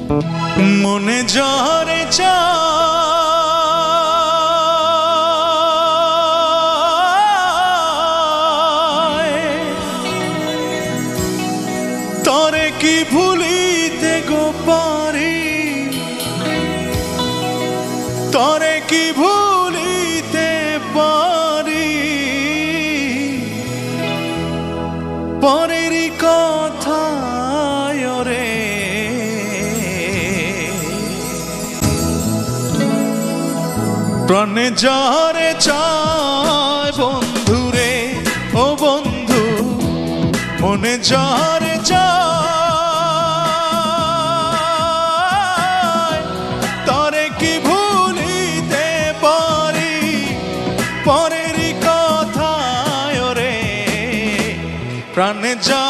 মনে ঝরে চায় তরে কি ভুলিতে গো পারি, তরে কি ভুলিতে পারি, পরেরই কথা রে। প্রাণে যারে চায় বন্ধু রে, ও বন্ধু মনে যারে চায় তরে কি ভুলিতে পারি, পরেরই কথা রে। প্রাণে যা